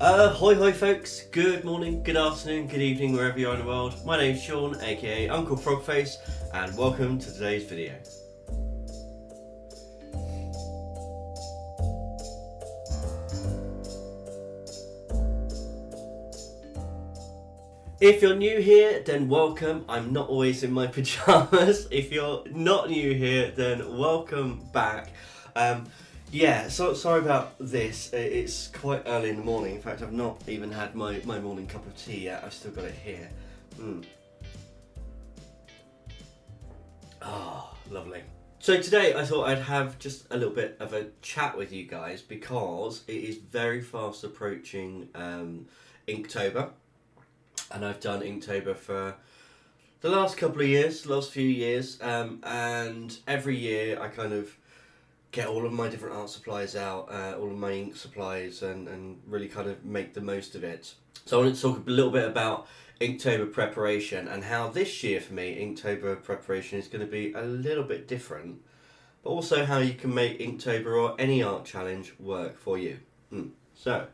Hoi hoi folks, good morning, good afternoon, good evening, wherever you are in the world. My name's Sean, aka Uncle Frogface, and welcome to today's video. If you're new here, then welcome. I'm not always in my pyjamas. If you're not new here, then welcome back. So sorry about this. It's quite early in the morning. In fact, I've not even had my morning cup of tea yet. I've still got it here. Lovely. So today I thought I'd have just a little bit of a chat with you guys because it is very fast approaching Inktober. And I've done Inktober for the last few years, and every year I kind of get all of my different art supplies out, all of my ink supplies, and really kind of make the most of it. So I want to talk a little bit about Inktober preparation and how this year for me Inktober preparation is going to be a little bit different, but also how you can make Inktober or any art challenge work for you. So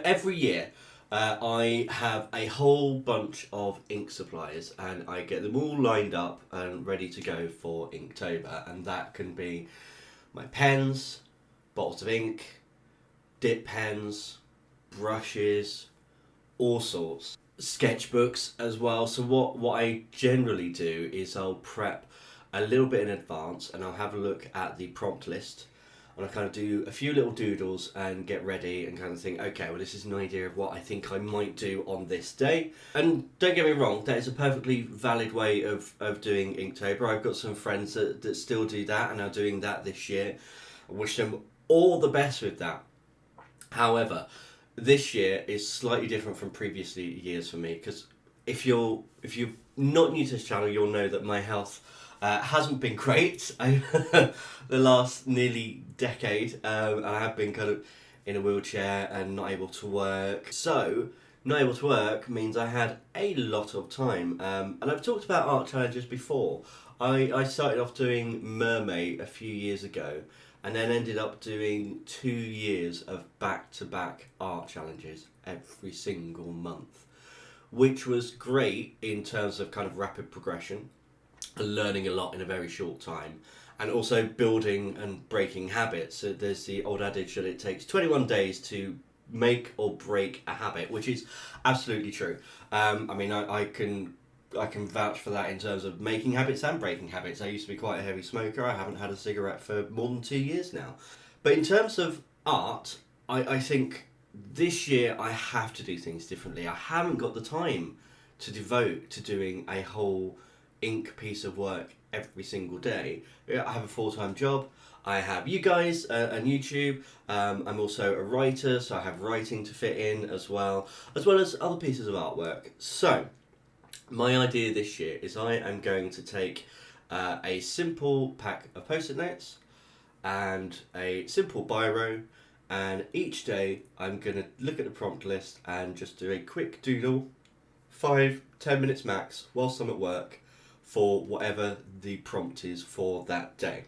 every year I have a whole bunch of ink supplies and I get them all lined up and ready to go for Inktober, and that can be my pens, bottles of ink, dip pens, brushes, all sorts, sketchbooks as well. So what I generally do is I'll prep a little bit in advance and I'll have a look at the prompt list. And I kind of do a few little doodles and get ready and kind of think, okay, well, this is an idea of what I think I might do on this day. And don't get me wrong, that is a perfectly valid way of doing Inktober. I've got some friends that still do that and are doing that this year. I wish them all the best with that. However, this year is slightly different from previous years for me, because if you're not new to this channel, you'll know that my health hasn't been great over the last nearly decade. I have been kind of in a wheelchair and not able to work. So, not able to work means I had a lot of time. And I've talked about art challenges before. I started off doing Mermaid a few years ago and then ended up doing 2 years of back-to-back art challenges every single month, which was great in terms of kind of rapid progression and learning a lot in a very short time, and also building and breaking habits. So there's the old adage that it takes 21 days to make or break a habit, which is absolutely true. I can vouch for that in terms of making habits and breaking habits. I used to be quite a heavy smoker. I haven't had a cigarette for more than 2 years now. But in terms of art, I think this year I have to do things differently. I haven't got the time to devote to doing a whole ink piece of work every single day. I have a full-time job. I have you guys and YouTube. I'm also a writer, so I have writing to fit in as well as other pieces of artwork. So my idea this year is I am going to take a simple pack of post-it notes and a simple biro, and each day I'm going to look at the prompt list and just do a quick doodle, 5-10 minutes max, whilst I'm at work, for whatever the prompt is for that day.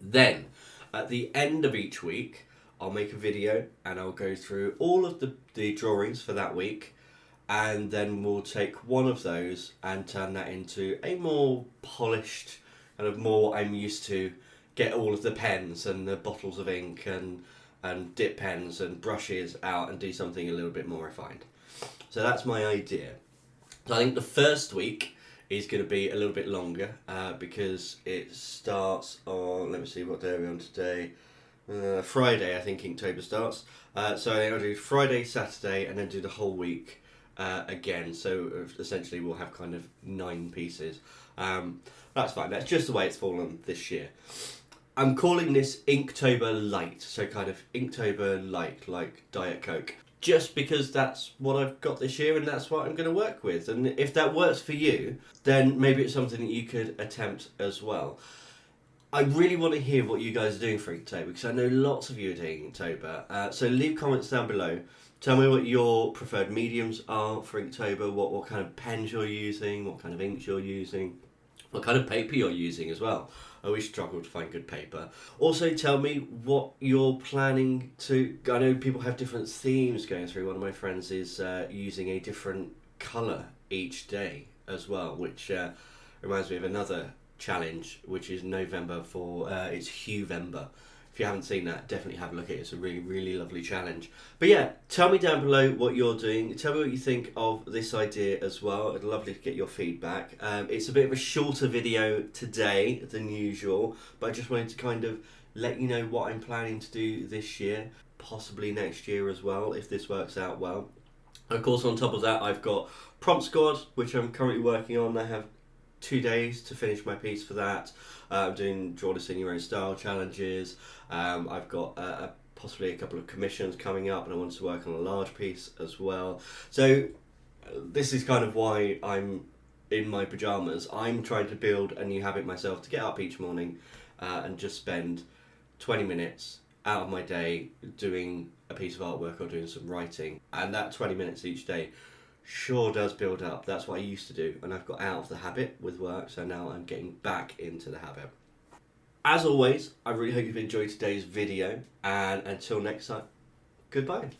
Then, at the end of each week, I'll make a video and I'll go through all of the drawings for that week, and then we'll take one of those and turn that into a more polished, kind of more what I'm used to, get all of the pens and the bottles of ink and dip pens and brushes out and do something a little bit more refined. So that's my idea. So I think the first week is going to be a little bit longer because it starts on, let me see, what day are we on today? Friday, I think Inktober starts. So I think I'll do Friday, Saturday, and then do the whole week again. So essentially we'll have kind of 9 pieces. That's fine. That's just the way it's fallen this year. I'm calling this Inktober Light. So kind of Inktober Light, like Diet Coke. Just because that's what I've got this year and that's what I'm going to work with. And if that works for you, then maybe it's something that you could attempt as well. I really want to hear what you guys are doing for Inktober, because I know lots of you are doing Inktober. So leave comments down below. Tell me what your preferred mediums are for Inktober, what kind of pens you're using, what kind of inks you're using, what kind of paper you're using as well. I always struggle to find good paper. Also, tell me what you're planning to. I know people have different themes going through. One of my friends is using a different colour each day as well, which reminds me of another challenge, which is November for it's Huevember. If you haven't seen that, definitely have a look at it. It's a really, really lovely challenge. But yeah, tell me down below what you're doing. Tell me what you think of this idea as well. I'd love to get your feedback. It's a bit of a shorter video today than usual, but I just wanted to kind of let you know what I'm planning to do this year, possibly next year as well, if this works out well. Of course, on top of that, I've got Prompt Squad, which I'm currently working on. I have 2 days to finish my piece for that. I'm doing draw this in your own style challenges. I've got possibly a couple of commissions coming up, and I want to work on a large piece as well. So this is kind of why I'm in my pajamas. I'm trying to build a new habit myself to get up each morning and just spend 20 minutes out of my day doing a piece of artwork or doing some writing, and that 20 minutes each day sure does build up. That's what I used to do, and I've got out of the habit with work, so now I'm getting back into the habit. As always, I really hope you've enjoyed today's video, and until next time, goodbye.